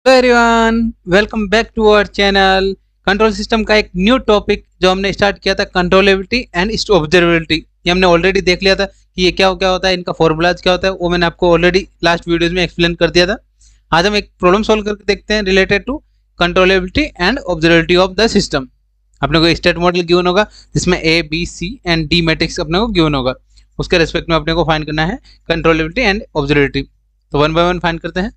Hello everyone, welcome back to our channel. Control system का एक new topic जो हमने स्टार्ट किया था, कंट्रोलेबिलिटी एंड ऑब्जर्वेबिलिटी। ये हमने ऑलरेडी देख लिया था कि ये क्या होता है, इनका फॉर्मूलाज क्या होता है, वो मैंने आपको ऑलरेडी लास्ट वीडियोज में एक्सप्लेन कर दिया था। आज हम एक प्रॉब्लम सॉल्व करके देखते हैं related to controllability and observability of the system. अपने को स्टेट मॉडल गिवन होगा जिसमें A B C and D matrix अपने को गिवन होगा। उसके रेस्पेक्ट में अपने को फाइंड करना है कंट्रोलेबिलिटी एंड ऑब्जर्वेबिलिटी। तो वन बाय वन फाइंड करते हैं।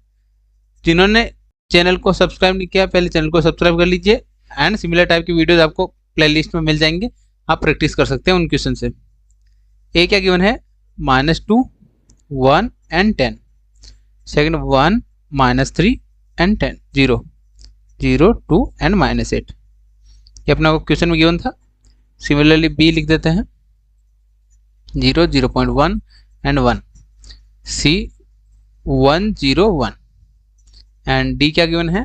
जिन्होंने चैनल को सब्सक्राइब नहीं किया, पहले चैनल को सब्सक्राइब कर लीजिए एंड सिमिलर टाइप की वीडियोस आपको प्लेलिस्ट में मिल जाएंगे। आप प्रैक्टिस कर सकते हैं उन क्वेश्चन से। ए क्या गिवन है, -2, 1 एंड 10। Second 1, -3 and 10, 0, 0, 2 and -8। ये अपना को क्वेश्चन में गिवन था। सिमिलरली बी लिख देते हैं 0, 0.1 एंड 1। सी 1, 0, 1 एंड डी क्या गिवन है,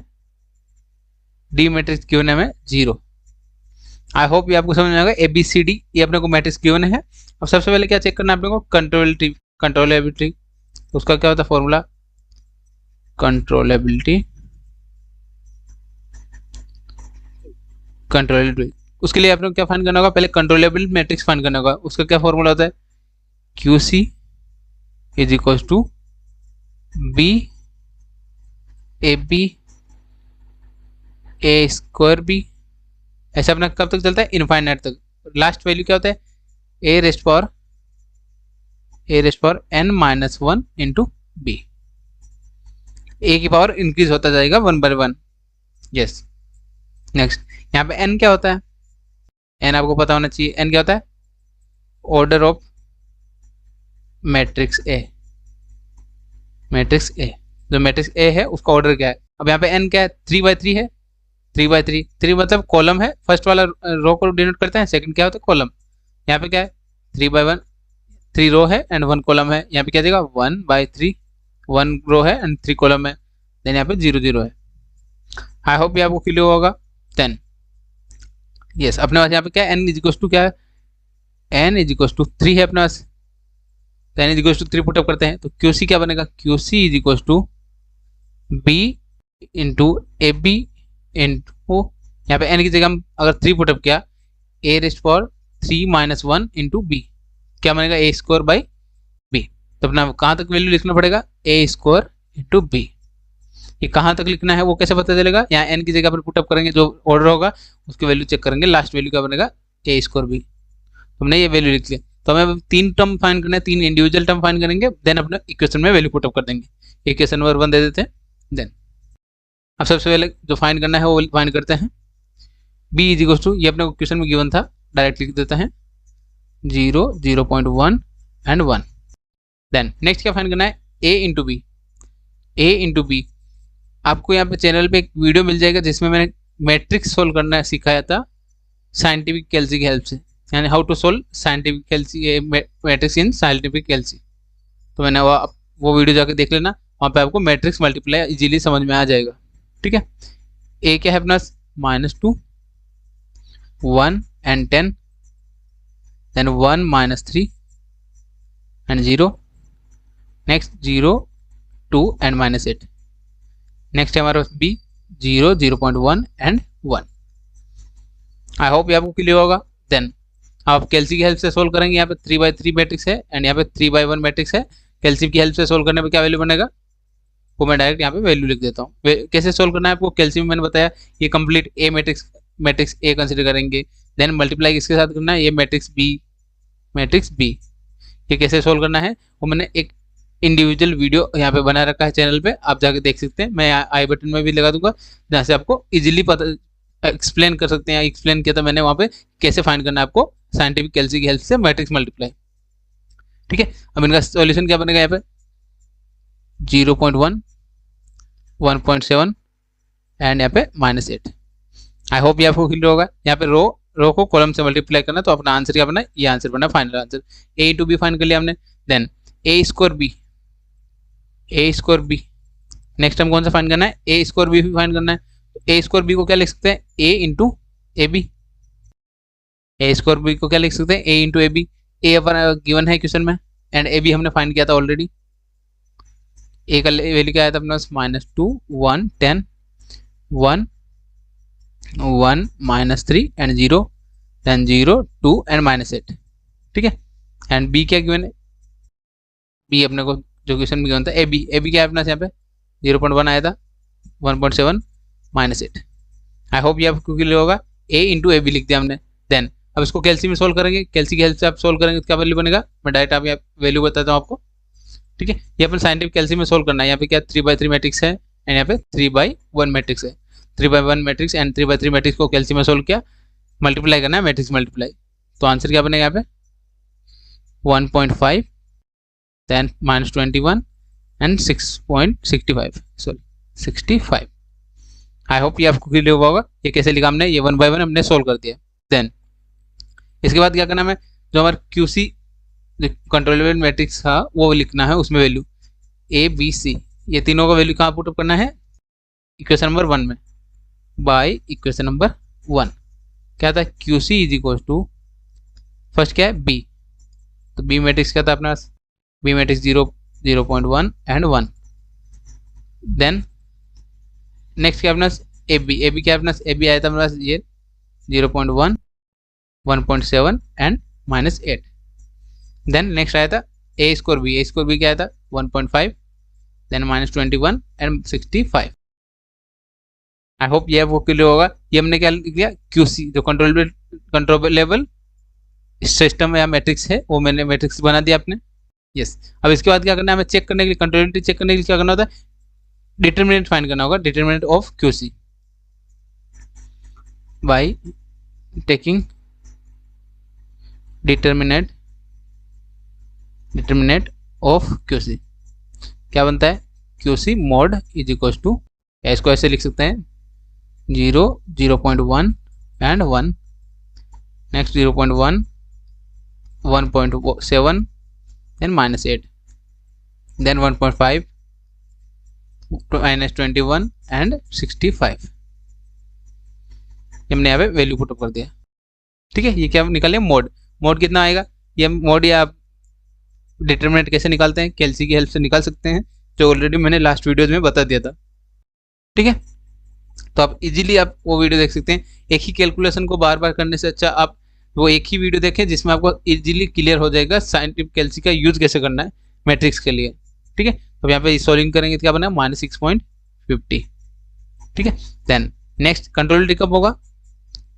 डी मैट्रिक्स गिवन है हमें 0। आई होप ये आपको समझ में आएगा। ए बी सी डी ये अपने को मैट्रिक्स गिवन है। अब सबसे पहले क्या चेक करना है अपने को, कंट्रोलेबिलिटी। उसका क्या होता है फॉर्मूला, कंट्रोलेबिलिटी। उसके लिए अपने को क्या फाइंड करना होगा, पहले कंट्रोलेबल मैट्रिक्स फाइंड करना होगा। उसका क्या फॉर्मूला होता है, Q C is equal to B A B A square B. ऐसा अपना कब तक चलता है, इनफाइनाइट तक। लास्ट वैल्यू क्या होता है, A rest power n-1 into B. A की पावर इंक्रीज होता जाएगा 1 बाय 1। यस। नेक्स्ट यहाँ पे n क्या होता है, n आपको पता होना चाहिए। n क्या होता है, ऑर्डर ऑफ मैट्रिक्स ए। जो मैट्रिक्स ए है उसका ऑर्डर क्या है। अब यहाँ पे n क्या है, 3/3 है। 3/3, 3 मतलब कॉलम है। फर्स्ट वाला रो को डिनोट करते हैं, सेकंड क्या होता है कॉलम। यहाँ पे क्या है 3/1, 3 रो है एंड 1 कॉलम है। यहाँ पे क्या देगा 1/3, 1 रो है एंड 3 कॉलम है। देन यहाँ पे 0, 0 है। आई होप ये आपको क्लियर होगा। 10 यस। अपने पास यहाँ पे क्या है, n इज इक्वल टू क्या है, n इज इक्वल टू 3 है अपने पास। तो n is equal to 3 put up करते हैं तो QC क्या बनेगा, QC is equal to B into A B into, यहाँ पे n की जगह हम अगर 3 पुटअप किया, a rest power 3 - 1 into B, क्या बनेगा a स्क्वायर बाई बी। तो अपना कहाँ तक वैल्यू लिखना पड़ेगा, a स्क्वायर इंटू बी। ये कहाँ तक लिखना है वो कैसे पता चलेगा, यहाँ n की जगह अपन पुटअप करेंगे, जो ऑर्डर होगा उसकी वैल्यू चेक करेंगे, लास्ट वैल्यू क्या बनेगा a स्क्वायर बी। तो हमने ये वैल्यू लिख लिया। तो हमें 3 टर्म फाइंड करना है, 3 इंडिविजुअल टर्म फाइंड करेंगे, देन अपने इक्वेशन में वैल्यू पुटअप कर देंगे। इक्वेशन नंबर 1 दे देते हैं। देन अब सबसे पहले जो फाइंड करना है वो फाइंड करते हैं। b इज इक्वल टू, ये अपने को क्वेश्चन में गिवन था, डायरेक्ट लिख देते हैं 0, 0.1 एंड 1। देन नेक्स्ट क्या फाइंड करना है, a इंटू बी। आपको यहाँ पे चैनल पे एक वीडियो मिल जाएगा जिसमें मैंने मैट्रिक्स सोल्व करना सिखाया था साइंटिफिक कैलसी की हेल्प से, यानी how to solve scientific calci matrix in scientific calci. तो मैंने वो वीडियो जाकर देख लेना, वहाँ पे आपको मैट्रिक्स मल्टीप्लाई इजीली समझ में आ जाएगा। ठीक है। ए क्या है अपना, -2, 1 and 10, then 1 - 3 and 0, next 0, 2 and -8। Next है हमारे पास बी 0, 0.1 एंड 1। आई होप ये आपको क्लियर होगा। देन आप कैलसी की हेल्प से सोल्व करेंगे। यहाँ पे 3/3 मैट्रिक्स है एंड यहाँ पे 3/1 मैट्रिक्स है। कैलसी की हेल्प से सोल्व करने पे क्या वैल्यू बनेगा, वो मैं डायरेक्ट यहाँ पे वैल्यू लिख देता हूँ। कैसे सोल्व करना है आपको, कैलसी में मैंने बताया, ये complete A matrix A consider करेंगे, देन मल्टीप्लाई किसके साथ करना है, ये मैट्रिक्स बी। ये कैसे सोल्व करना है वो मैंने एक इंडिविजुअल वीडियो यहाँ पे बना रखा है चैनल पे, आप जाके देख सकते हैं। मैं आई बटन में भी लगा दूंगा, जहाँ से आपको इजीली पता एक्सप्लेन कर सकते हैं। एक्सप्लेन किया था मैंने वहाँ पे कैसे फाइंड करना है आपको साइंटिफिक कैलसी की हेल्प से मैट्रिक्स मल्टीप्लाई। ठीक है। अब इनका सॉल्यूशन क्या बनेगा, यहाँ पे 0.1, 1.7 एंड यहाँ पे -8। आई होप ये आपको क्लियर होगा। यहाँ पे रो को कॉलम से मल्टीप्लाई करना, तो अपना आंसर क्या बना, ये आंसर बना final answer. a into B find कर लिया हमने। Then a square B, next time कौन सा फाइंड करना है, a स्क्वायर बी भी फाइंड करना है। a स्क्वायर बी को क्या लिख सकते हैं, a into A B. a square B को क्या लिख सकते हैं, a into A B. A अपना गिवन है क्वेश्चन में एंड ए बी हमने फाइंड किया था ऑलरेडी। ए का वैल्यू क्या आया था अपने पास, -2, 1, 10 1 1 -3 एंड 0 देन 0 2 एंड -8, ठीक है। एंड बी क्या गिवन है, बी अपने को जो क्वेश्चन में गिवन था ए बी क्या है अपना यहाँ पे 0.1 आया था 1.7 -8। आई होप ये आपको क्लियर होगा। ए इंटू ए बी लिख दिया हमने। देन अब इसको कैलसी में सोल्व करेंगे, कैलसी की हेल्प से आप सोल्व करेंगे तो क्या वैल्यू बनेगा, मैं डायरेक्ट आप यहाँ वैल्यू बताता हूँ आपको, ठीक है। ये अपन साइंटिफिक कैलसी में सोल्व करना है। यहाँ पे क्या 3/3 मैट्रिक्स है एंड यहाँ पे 3/1 मैट्रिक्स है। 3/1 मैट्रिक्स एंड 3/3 मैट्रिक्स को कैलसी में सोल्व किया, मल्टीप्लाई करना है मैट्रिक्स मल्टीप्लाई, तो आंसर क्या बनेगा यहाँ पे 1.5 then -21 and 6.65 sorry 65। I hope ये आपको क्लियर हुआ होगा। ये कैसे लिखा हमने, ये 1 by 1 हमने सोल्व कर दिया। देन इसके बाद क्या करना है, जो हमारा QC कंट्रोलेबल मैट्रिक्स था वो लिखना है, उसमें वैल्यू A B C ये तीनों का वैल्यू कहाँ पुटअप करना है, इक्वेशन नंबर 1 में बाय इक्वेशन नंबर 1 क्या था QC is equal to first क्या है B, तो B मैट्रिक्स क्या था अपना B matrix 0 0.1 and 1। Then next क्या अपना AB क्या अपना AB आया था अपना ये 0.1 1.7 एंड -8। देन नेक्स्ट आया था A स्कोर B क्या आया था 1.5 देन -21 एंड 65। आई होप ये आपको क्लियर होगा। ये हमने क्या लिख दिया QC जो कंट्रोलेबल सिस्टम या मैट्रिक्स है, वो मैंने मैट्रिक्स बना दिया आपने। यस अब इसके बाद क्या करना है, हमें चेक करने के लिए कंट्रोलेबिलिटी चेक करने के लिए क्या करना होता है, डिटरमिनेंट फाइंड करना होगा, determinant of QC by taking determinant of QC क्या बनता है QC mod is equal to, इसको ऐसे लिख सकते हैं 0 0.1 and 1 next 0.1 1.7 then -8 then 1.5 -21 and 65। हमने यहाँ पे वैल्यू पुटअप कर दिया, ठीक है। ये क्या निकाल लिया मोड कितना आएगा, ये मोड या आप डिटरमिनेंट कैसे निकालते हैं, कैलसी की हेल्प से निकाल सकते हैं, जो ऑलरेडी मैंने लास्ट वीडियोज में बता दिया था, ठीक है। तो आप इजीली आप वो वीडियो देख सकते हैं। एक ही कैलकुलेशन को बार बार करने से अच्छा आप वो एक ही वीडियो देखें जिसमें आपको इजीली क्लियर हो जाएगा साइंटिफिक कैलसी का यूज कैसे करना है मैट्रिक्स के लिए, ठीक है। तो यहाँ पे सॉल्विंग करेंगे तो क्या बना -6.50, ठीक है। देन नेक्स्ट कंट्रोलेबिलिटी कब होगा,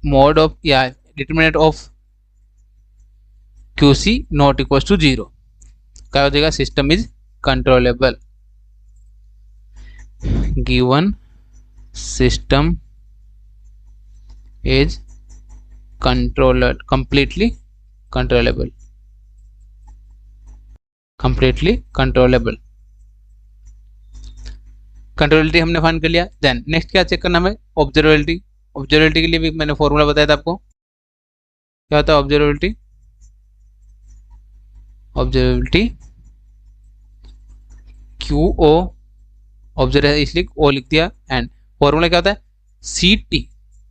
मोड ऑफ या determinant of QC not equal to 0 क्या हो जाएगा, system is controllable, given system is completely controllable controllability हमने फाइंड कर लिया। देन नेक्स्ट क्या चेक करना हमें, ऑब्जर्वेबिलिटी के लिए भी मैंने फॉर्मूला बताया था आपको, क्या होता है ऑब्जर्वेबिलिटी QO ऑब्जर्व है इसलिए O लिख दिया, एंड फॉर्मूला क्या होता है CT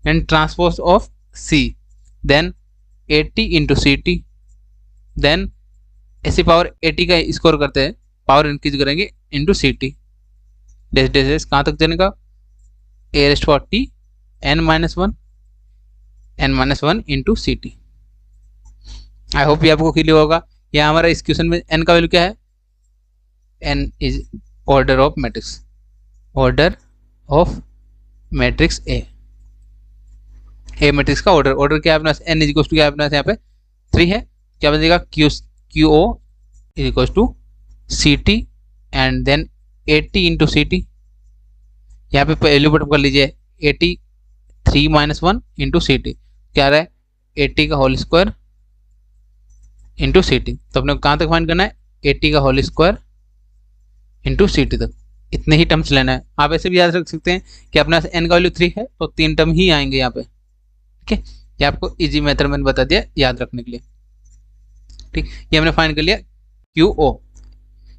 and transpose of C then 80 into CT then ऐसी पावर 80 का स्कोर करते हैं, पावर इंक्रीज करेंगे इंटू CT डेस कहाँ तक जाने का A⁻T n-1 इंटू CT। आई होप ये आपको क्लियर होगा। यहाँ हमारा इस क्वेश्चन में n का वैल्यू क्या है, n is order of matrix A matrix का ऑर्डर क्या है अपना n इज इक्वल टू क्या है अपना यहाँ पे 3 है, क्या बन जाएगा QO is equal to CT and then 80 into CT, यहाँ पे वैल्यू पुट कर लीजिए 80 3-1 इंटू CT क्या रहा है 80 का होल स्क्वायर इंटू CT। तो अपने कहाँ तक फाइंड करना है 80 का होल स्क्वायर इंटू CT तक, इतने ही टर्म्स लेना है। आप ऐसे भी याद रख सकते हैं कि अपना n का वैल्यू 3 है तो 3 टर्म ही आएंगे यहाँ पे, ठीक है। ये आपको इजी मेथड मैंने बता दिया याद रखने के लिए, ठीक। ये हमने फाइंड कर लिया QO,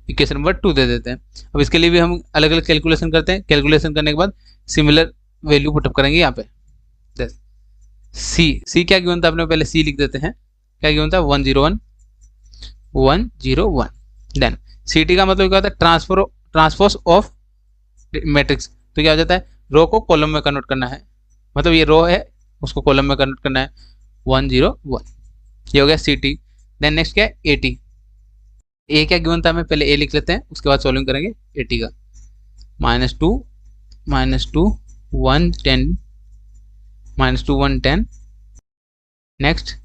इक्वेशन नंबर 2 दे देते हैं। अब इसके लिए भी हम अलग अलग कैलकुलेशन करते हैं, कैलकुलेशन करने के बाद सिमिलर वैल्यू पुटअप करेंगे यहाँ पे। C क्या गिवन था अपने पहले C लिख देते हैं, क्या गिवन था 101 देन CT का मतलब क्या होता है ट्रांसपोज ऑफ मैट्रिक्स, तो क्या हो जाता है रो को कॉलम में कन्वर्ट करना है, मतलब ये रो है उसको कॉलम में कन्वर्ट करना है 101। ये हो गया सी टी। देन नेक्स्ट क्या है ए टी। ए क्या गिवन था हमें, पहले ए लिख लेते हैं उसके बाद सॉल्विंग करेंगे ए टी का। -2 110 -2 110। नेक्स्ट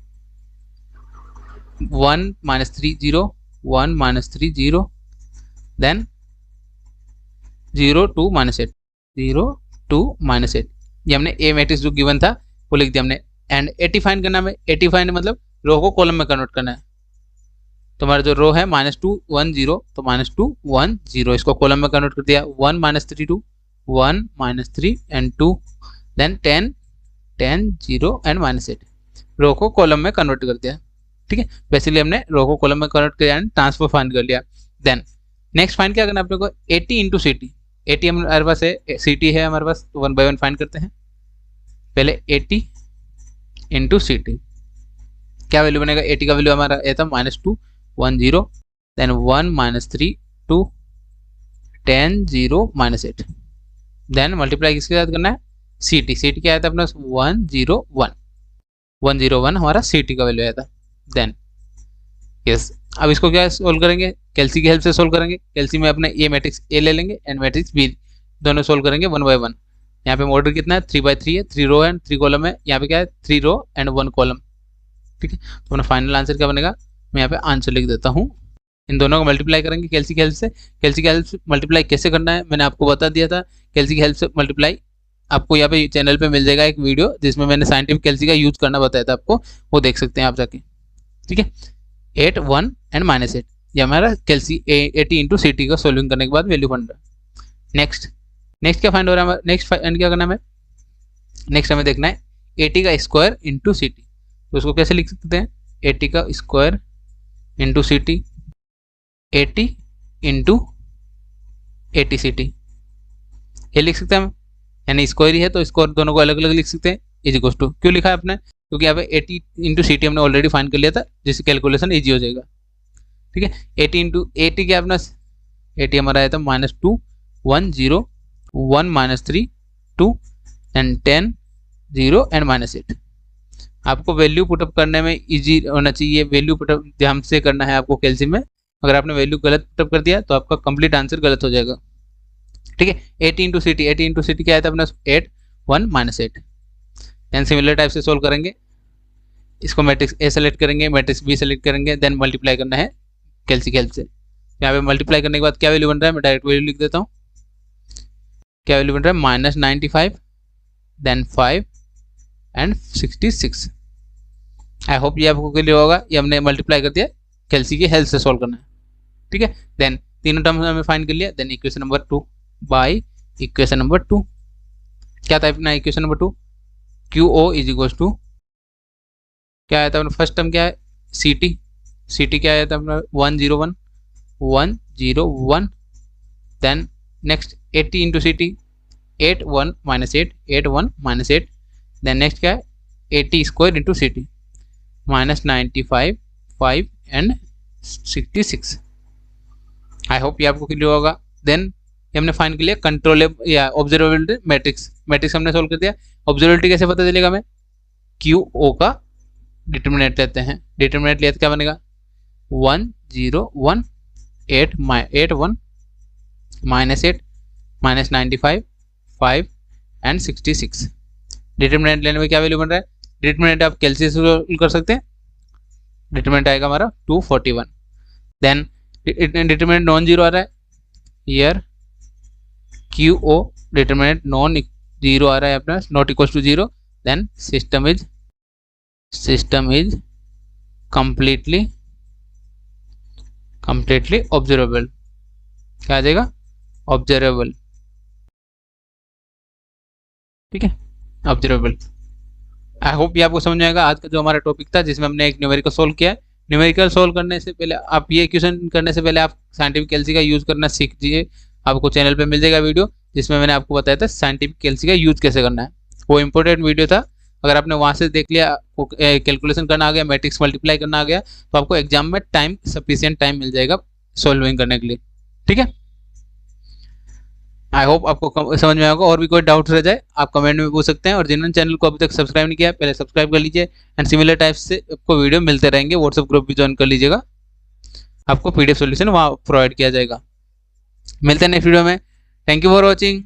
1 -3 0 1 -3 0। देन 0 2 -8 0 2 -8। ये हमने ए मैट्रिक्स जो गिवन था वो लिख दिया हमने। एंड 80 फाइंड करना है, 80 फाइंड मतलब रो को कॉलम में कन्वर्ट करना है। तो हमारा जो रो है -2 1 0, तो -2 1 0 इसको कॉलम में कन्वर्ट कर दिया। 1 -3 2 1 -3 एंड 2। देन 10 10 0 एंड -8 रो को कॉलम में कन्वर्ट कर दिया। ठीक है, बेसिकली हमने रो को कॉलम में कन्वर्ट किया एंड ट्रांसफर फाइंड कर लिया। देन नेक्स्ट फाइंड क्या करना है अपने को, 80 इंटू सी टी। 80 हमारे पास है, सी टी है हमारे पास, तो 1 बाय 1 फाइंड करते हैं। पहले 80 इंटू सी टी, क्या वैल्यू बनेगा, 80 का वैल्यू हमारा ये था -2 1 0। देन 1 -3 2 10 0 -8। देन मल्टीप्लाई किसके साथ करना है, सी टी। सी टी क्या आया था अपना 101 101 हमारा सी टी का वैल्यू आया था। देन यस, अब इसको क्या सोल्व करेंगे, कैल्सी की हेल्प से सोल्व करेंगे। कैल्सी में अपने ए मैट्रिक्स ए ले लेंगे एंड मैट्रिक्स बी, दोनों सोल्व करेंगे 1 बाय 1। यहाँ पे ऑर्डर कितना है, 3 बाय 3 है, 3 रो एंड 3 कॉलम है। यहाँ पे क्या है, 3 रो एंड 1 कॉलम। ठीक है, तो अपना फाइनल आंसर क्या बनेगा, मैं यहाँ पे आंसर लिख देता हूँ। इन दोनों को मल्टीप्लाई करेंगे कैल्सी की हेल्प से। कैल्सी की हेल्प से मल्टीप्लाई कैसे करना है मैंने आपको बता दिया था। कैल्सी की हेल्प से मल्टीप्लाई आपको यहाँ पे चैनल पे मिल जाएगा एक वीडियो जिसमें मैंने साइंटिफिक कैल्सी का यूज करना बताया था आपको, वो देख सकते हैं आप जाके। ठीक है, 8 1 एंड -8 ये हमारा कैल्सी 80 इंटू सी टी का सोल्विंग करने के बाद वैल्यू बन रहा है। नेक्स्ट क्या फाइंड हो रहा है, नेक्स्ट फाइंड क्या करना है, नेक्स्ट हमें देखना है 80 का स्क्वायर इंटू सी टी। तो उसको कैसे लिख सकते हैं, 80 का square into C T, 80 into 80 C T, ये लिख सकते हैं हम, यानी स्क्वायर ही है तो स्क्वायर दोनों को अलग अलग लिख सकते हैं। इज इक्वल टू, क्यों लिखा है आपने, क्योंकि यहाँ पे 80 इंटू सी टी हमने ऑलरेडी फाइंड कर लिया था, जिससे कैलकुलेशन ईजी हो जाएगा। ठीक है, 80 इंटू 80 क्या अपना 80 हमारा आया था -2 1 0 1 -3 2 एंड 10 0 एंड -8। आपको वैल्यू पुटअप करने में इजी होना चाहिए, वैल्यू पुटअप ध्यान से करना है आपको कैल्सी में। अगर आपने वैल्यू गलत पुटअप कर दिया तो आपका कंप्लीट आंसर गलत हो जाएगा। ठीक है, 80 into C T, 80 into C T क्या आया था अपना 8 1 -8। देन सिमिलर टाइप से सोल्व करेंगे, इसको मैट्रिक्स ए सेलेक्ट करेंगे, मैट्रिक्स बी सेलेक्ट करेंगे, देन मल्टीप्लाई करना है कैल्सी की हेल्प से। यहाँ पे मल्टीप्लाई करने के बाद क्या वैल्यू बन रहा है, मैं डायरेक्ट वैल्यू लिख देता हूँ। क्या वैल्यू बन रहा है, -95 देन 5 एंड 66। आई होप ये आपको क्लियर होगा। ये हमने मल्टीप्लाई कर दिया, कैल्सी की हेल्प से सोल्व करना है। ठीक है, देन तीनों टर्म हमें फाइंड कर लिया। Then equation number 2 by equation number 2, क्या था अपना equation number 2, Q O is equal to, क्या आया था अपना फर्स्ट टर्म क्या है, सी टी। सी टी क्या आया था अपना 101 101। Then next 80 into C T, 8 1 -8 8 1 -8। Then next क्या है 80 square into C T, -95 5 and 66। I hope ये आपको क्लियर होगा। देन हमने फाइंड कर लिया कंट्रोलेबल या ऑब्जर्वेबिलिटी मैट्रिक्स। मैट्रिक्स हमने सोल्व कर दिया। ऑब्जर्वेबिलिटी कैसे पता चलेगा हमें, क्यू ओ का डिटर्मिनेंट लेते हैं। डिटर्मिनेंट लिया तो क्या बनेगा 1 0 1 8 1 -8 -95 5 एंड 66। डिटर्मिनेंट लेने में क्या वैल्यू बन रहा है, डिटर्मिनेंट आप कैल्सी से सोल्व कर सकते हैं। डिटर्मिनेंट आएगा हमारा 241। देन डिटर्मिनेंट नॉन जीरो आ रहा है, here Q O determinant non zero आ रहा है अपना, not equal to zero. Then system is completely observable. क्या आ जाएगा, ऑब्जर्वेबल। ठीक है, ऑब्जर्वेबल। आई होप ये आपको समझ आएगा। आज का जो हमारा टॉपिक था जिसमें हमने एक न्यूमेरिकल सोल्व किया है। न्यूमेरिकल सोल्व करने से पहले आप ये क्वेश्चन करने से पहले आप साइंटिफिक कैल्सी का यूज़ करना सीख लीजिए। आपको चैनल पे मिल जाएगा वीडियो जिसमें मैंने आपको बताया था साइंटिफिक कैल्सी का यूज़ कैसे करना है। वो इंपॉर्टेंट वीडियो था। अगर आपने वहाँ से देख लिया, कैलकुलेशन करना आ गया, मैट्रिक्स मल्टीप्लाई करना आ गया, तो आपको एग्जाम में सफिशिएंट टाइम मिल जाएगा सॉल्विंग करने के लिए। ठीक है, आई होप आपको समझ में आएगा। और भी कोई डाउट रह जाए आप कमेंट में पूछ सकते हैं, और जिन्होंने चैनल को अभी तक सब्सक्राइब नहीं किया पहले सब्सक्राइब कर लीजिए। एंड सिमिलर टाइप से आपको वीडियो मिलते रहेंगे। व्हाट्सएप ग्रुप भी ज्वाइन कर लीजिएगा, आपको PDF सॉल्यूशन वहाँ प्रोवाइड किया जाएगा। मिलते हैं नेक्स्ट वीडियो में। Thank you for watching.